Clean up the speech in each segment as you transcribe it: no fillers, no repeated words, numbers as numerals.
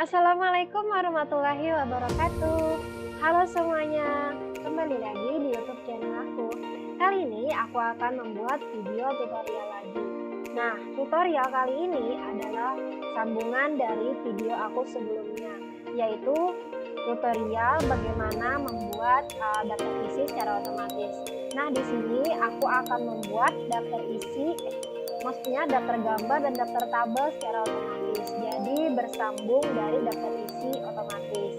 Assalamualaikum warahmatullahi wabarakatuh. Halo semuanya, kembali lagi di YouTube channel aku. Kali ini aku akan membuat video tutorial lagi. Nah, tutorial kali ini adalah sambungan dari video aku sebelumnya, yaitu tutorial bagaimana membuat daftar isi secara otomatis. Nah, di sini aku akan membuat daftar isi, maksudnya daftar gambar dan daftar tabel secara otomatis. Jadi bersambung dari daftar isi otomatis.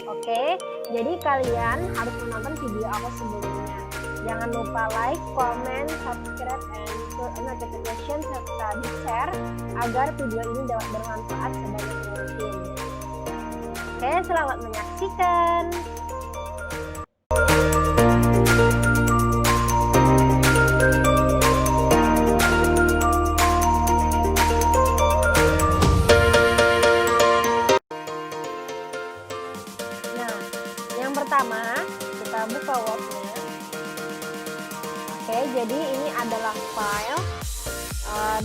Oke, jadi kalian harus menonton video aku sebelumnya. Jangan lupa like, comment, subscribe, and turn notification serta di-share agar video ini dapat bermanfaat sebanyak mungkin. Oke, selamat menyaksikan. Pertama, kita buka Word-nya. Oke, jadi ini adalah file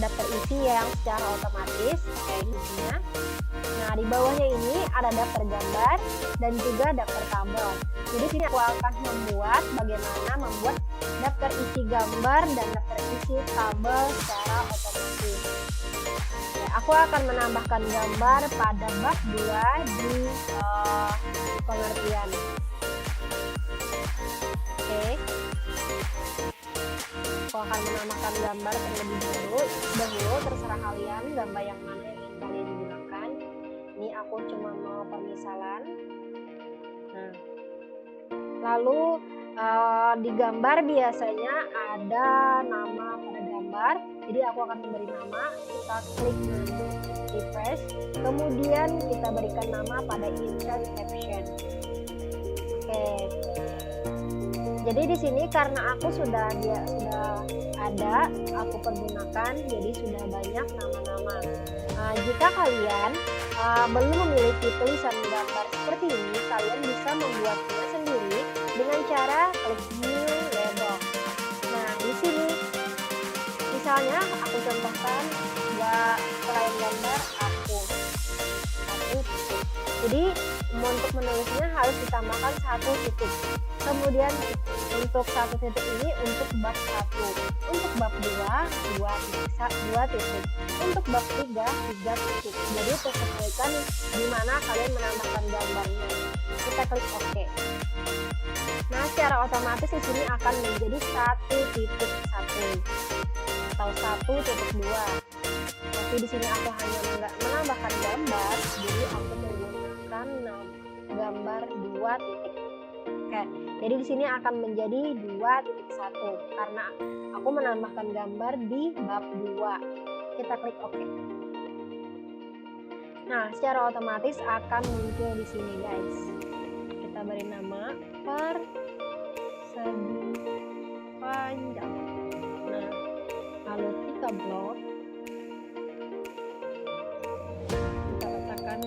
daftar isi yang secara otomatis kayak gini. Nah, di bawahnya ini ada daftar gambar dan juga daftar tabel. Jadi sini aku akan membuat bagaimana membuat daftar isi gambar dan daftar isi tabel secara otomatis. Ya, aku akan menambahkan gambar pada bab 2 di pengertian. Oke, aku akan menambahkan gambar terlebih dahulu, terserah kalian gambar yang mana yang ingin kalian gunakan. Ini aku cuma mau permisalan. Nah, lalu di gambar biasanya ada nama pada gambar, jadi aku akan memberi nama. Kita klik refresh, kemudian kita berikan nama pada insert caption. Oke. Jadi di sini karena aku sudah ada, aku pergunakan, jadi sudah banyak nama-nama. Jika kalian belum memiliki tulisan gambar seperti ini, kalian bisa membuatnya sendiri dengan cara klik new label. Nah, di sini misalnya aku contohkan selain gambar aku. Jadi untuk menulisnya harus ditambahkan 1 titik. Kemudian untuk 1 titik ini untuk bab 1, untuk bab 2 titik, untuk bab 3 titik. Jadi sesuaikan di mana kalian menambahkan gambarnya. Kita klik OK. Nah, secara otomatis di sini akan menjadi 1.1 atau 1.2. Tapi di sini aku hanya menambahkan gambar, jadi aku menggunakan gambar 2 titik. Oke, jadi di sini akan menjadi 2.1 karena aku menambahkan gambar di bab 2. Kita klik OK. Nah, secara otomatis akan muncul di sini, guys. Kita beri nama persegi panjang. Nah, lalu kita blok. Kita letakkan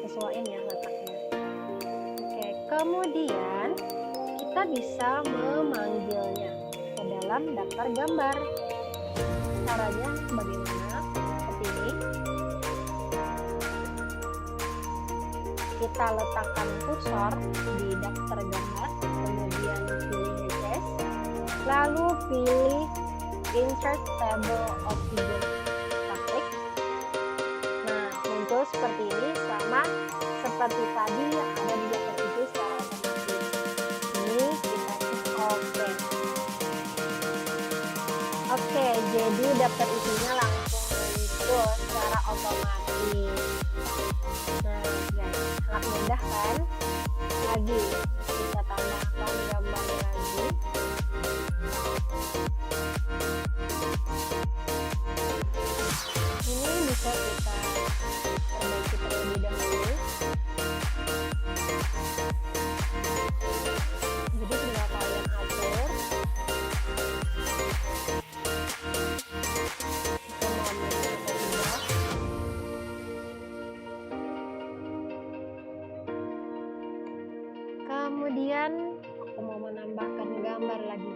sesuaiin ya letaknya. Oke, kemudian kita bisa memanggilnya ke dalam daftar gambar. Caranya bagaimana? Seperti ini. Kita letakkan kursor di daftar gambar, kemudian pilih refresh, lalu pilih insert table of figure. Kita klik. Nah, muncul seperti ini sama seperti tadi yang ada di daftar isi secara otomatis. Ini kita klik OK. Oke, jadi daftar isinya langsung muncul secara otomatis. Nah, guys, sangat mudah kan? Lagi kita tambahkan gambarnya lagi. Ini bisa kita perbaiki terlebih dahulu. Jadi tinggal kalian atur. Kita mau memilih atau tidak. Kemudian aku mau menambahkan gambar lagi.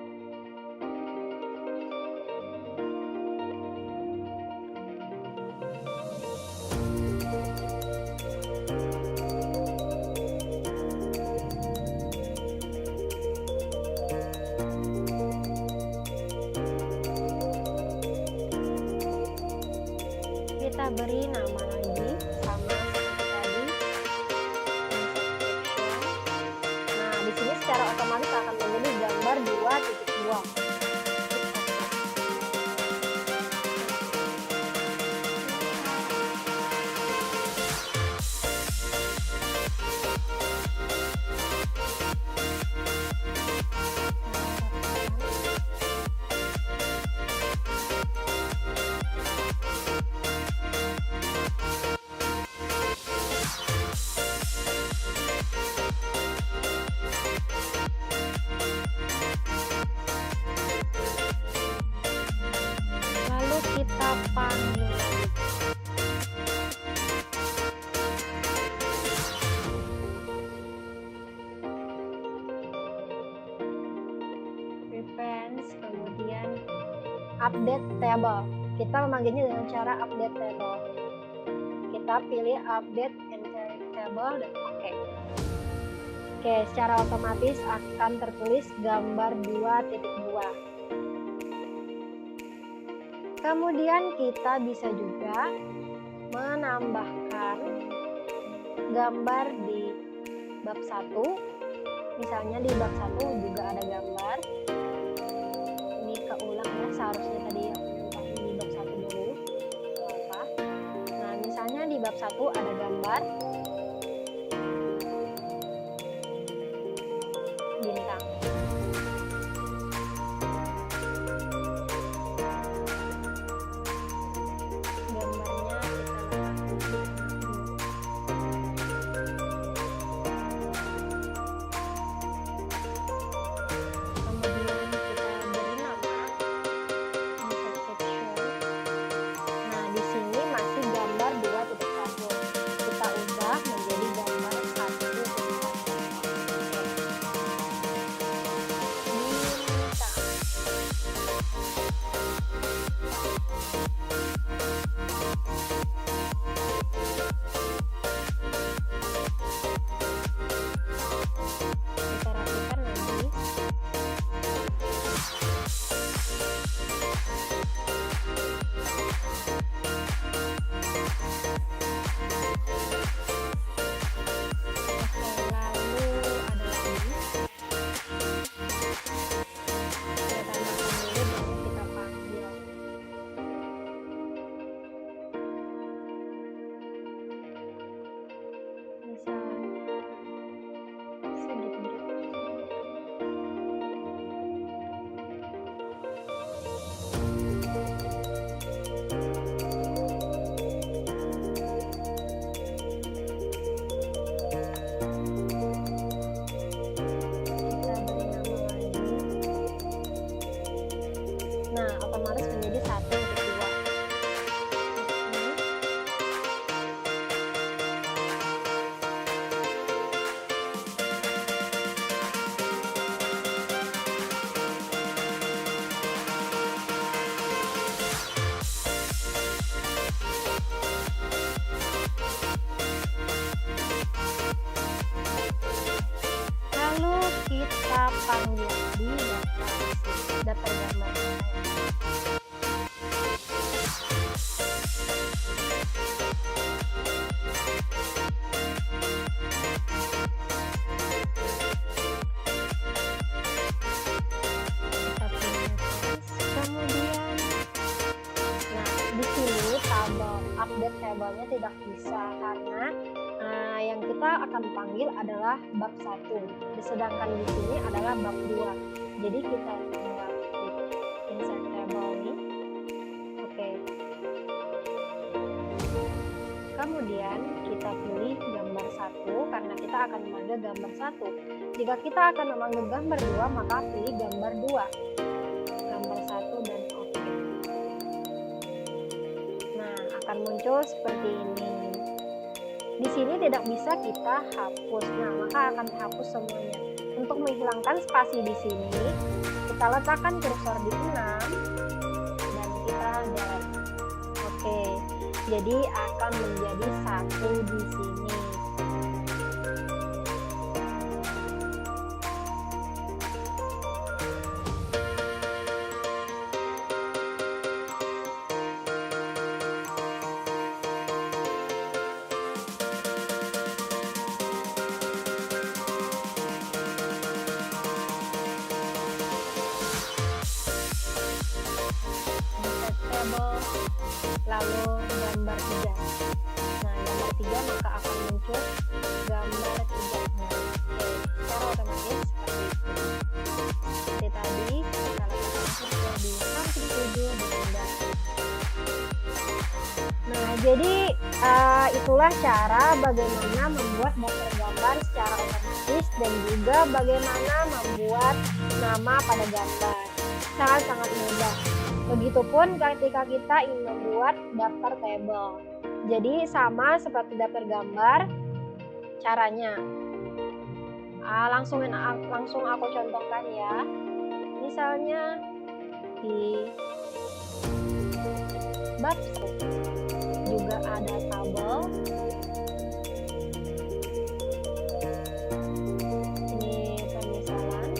beri nama lagi sama seperti tadi, insert caption. Nah, di sini secara otomatis akan menjadi gambar 2.2. Lalu kita panggil lagi. Reference, kemudian update table. Kita memanggilnya dengan cara update table. Kita pilih update entire table dan oke. Oke, secara otomatis akan tertulis gambar 2.2. Kemudian kita bisa juga menambahkan gambar di bab 1. Misalnya di bab 1 juga ada gambar. Ini keulang ya, seharusnya tadi aku nambahin di bab 1 dulu. Apa? Nah, misalnya di bab 1 ada gambar bintang. Gambarnya kita letakkan di sini. Kemudian kita beri nama insert caption. Nah, di sini masih gambar 2.1. Kita ubah menjadi gambar 1.1. Bintang. Kita rapikan lagi. Oke, lalu ada lagi. Kita tambahkan dulu baru kita panggil. Misalnya sedikit. Kita beri nama lagi. Nah, otomatis menjadi 1.2. Lalu kita panggil di daftar gambar. Kita pilih reference. Kemudian, nah di sini tabel update tabelnya tidak bisa karena yang kita akan panggil adalah bab 1, sedangkan di sini adalah bab 2. Jadi kita tinggal klik insert table ini. Oke. Kemudian kita pilih gambar 1 karena kita akan memanggil gambar 1. Jika kita akan memanggil gambar 2, maka pilih gambar 2. Gambar 1 dan oke. Nah, akan muncul seperti ini. Di sini tidak bisa kita hapus. Nah, maka akan hapus semuanya. Untuk menghilangkan spasi di sini, kita letakkan kursor di 6 dan kita drag. Oke. Jadi akan menjadi 1 di sini. Jadi itulah cara bagaimana membuat daftar gambar secara otomatis dan juga bagaimana membuat nama pada gambar. Sangat-sangat mudah. Begitupun ketika kita ingin membuat daftar tabel. Jadi sama seperti daftar gambar caranya. Langsung aku contohkan ya. Misalnya di bab 1 juga ada tabel. Ini permisalan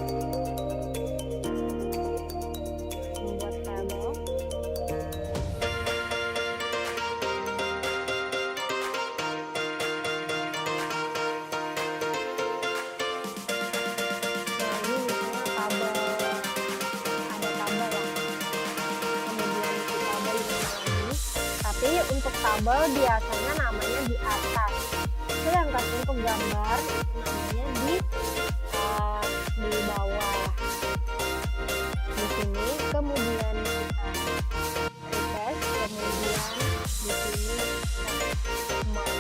membuat tabel. Nah, ini misalnya tabel, ada tabel ya. Kemudian di tabel ini lagi. Tapi untuk tabel biasanya namanya di atas. Sedangkan untuk gambar itu namanya di bawah. Di sini kemudian kita refresh, kemudian di sini mark.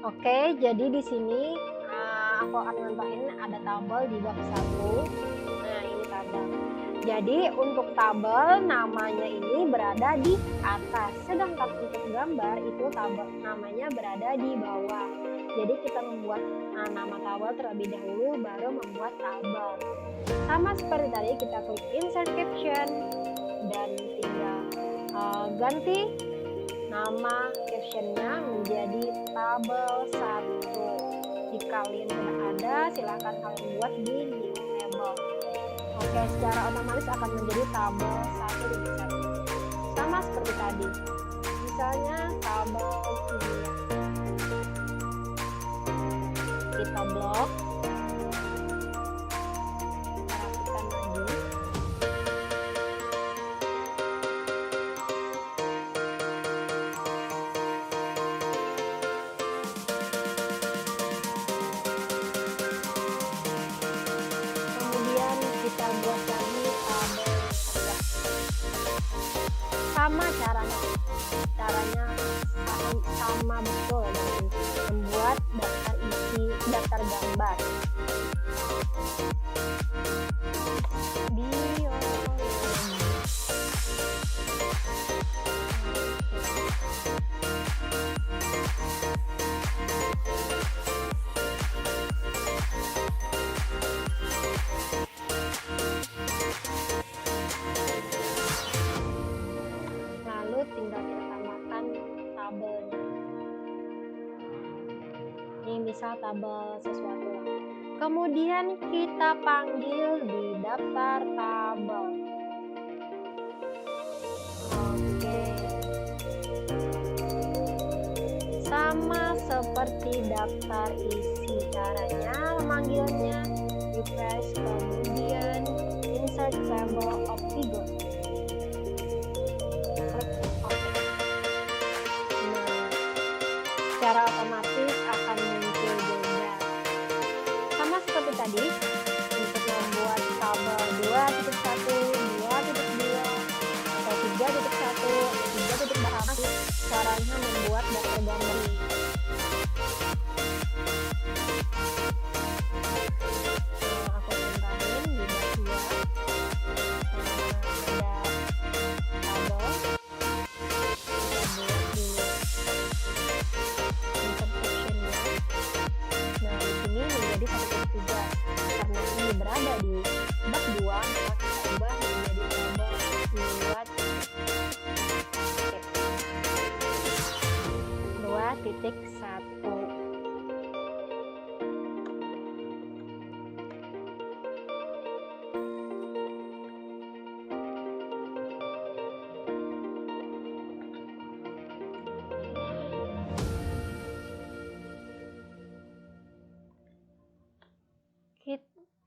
Oke, jadi di sini aku akan contohin ada tabel di bab 1. Nah, ini tabel. Jadi untuk tabel namanya ini berada di atas, sedangkan untuk gambar itu tabel namanya berada di bawah. Jadi kita membuat nama tabel terlebih dahulu, baru membuat tabel. Sama seperti tadi, kita klik insert caption dan tinggal ganti nama captionnya menjadi tabel 1. Jika kalian sudah ada, silahkan kalian buat di new table. Oke, secara otomatis akan menjadi tabel 1. Sama seperti tadi. Misalnya tabel 2. Kita blok. Kita rapikan lagi. Kita buat lagi tabel yang sama caranya sama betul dengan membuat daftar gambar. Tinggal kita tambahkan tabelnya. Ini misal tabel sesuatu. Kemudian kita panggil di daftar tabel. Oke. Sama seperti daftar isi, caranya memanggilnya refresh, kemudian insert table of figure. Secara otomatis akan muncul beda. Sama seperti tadi, untuk membuat tabel 2.1, 2.2, atau 3.1, 3.2, caranya membuat daftar gambar ini. Aku contohin di bab 2. Berada di bab 2, maka kita ubah menjadi tabel 2.1.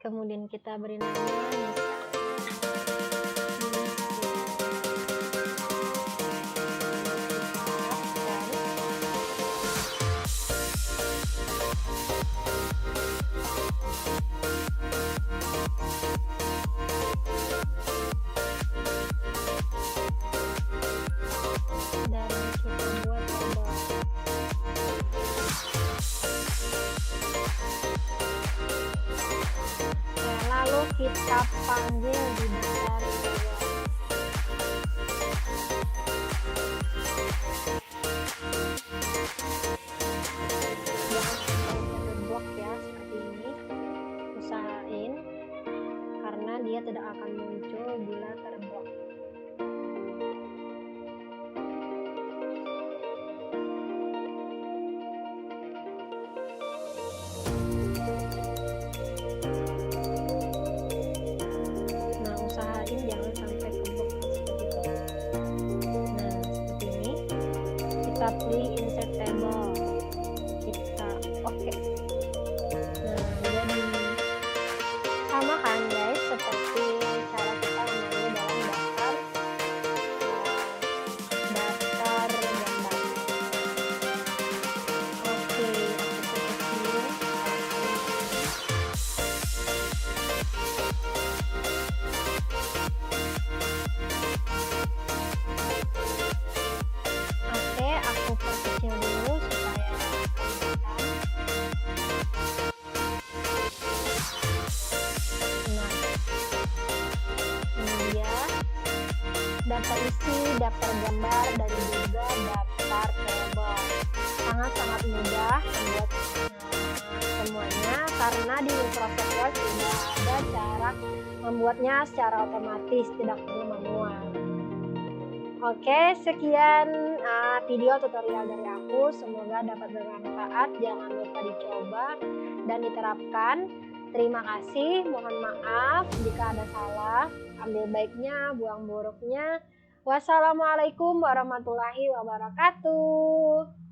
Kemudian kita beri nama kita panggil di daftar Google. Jangan sampai terblok ya seperti ini. Usahain karena dia tidak akan muncul bila terblok. Nah, usahain jangan sampai keblok seperti itu. Nah, seperti ini. Kita pilih insert table. Kita oke. Nah, jadi sama kan guys, seperti cara kita memilih dalam daftar gambar. Oke, aku kecil. Oke, aku perkecil dulu supaya kelihatan. Nah, ini dia daftar isi, daftar gambar, dan juga daftar table. Sangat-sangat mudah membuat semuanya karena di Microsoft Word sudah ada cara membuatnya secara otomatis, tidak perlu manual. Oke, sekian video tutorial dari aku. Semoga dapat bermanfaat. Jangan lupa dicoba dan diterapkan. Terima kasih. Mohon maaf jika ada salah. Ambil baiknya, buang buruknya. Wassalamualaikum warahmatullahi wabarakatuh.